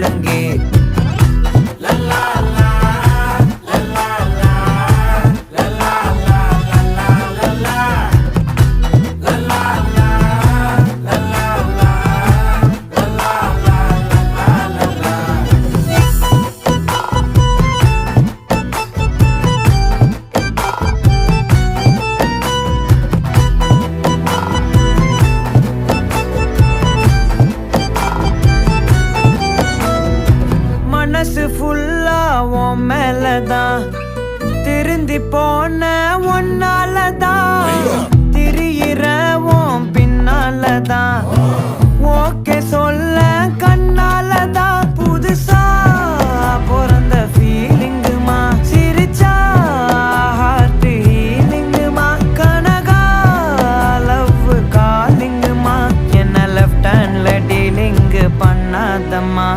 ஒழுங்கே. மனசு ஃபுல்லா உன் மேலதான், திருந்தி போன ஒன்னாலதான், திரியிற உன் பின்னாலதான், ஓகே சொல்ல கண்ணாலதான். புதுசா பிறந்த ஃபீலிங்குமா, சிரிச்சா ஹார்ட் ஹீலிங்குமா, கனகா லவ் காலிங்குமா, என்ன லெஃப்ட் ஹேண்ட்ல டீலிங் பண்ணாதம்மா.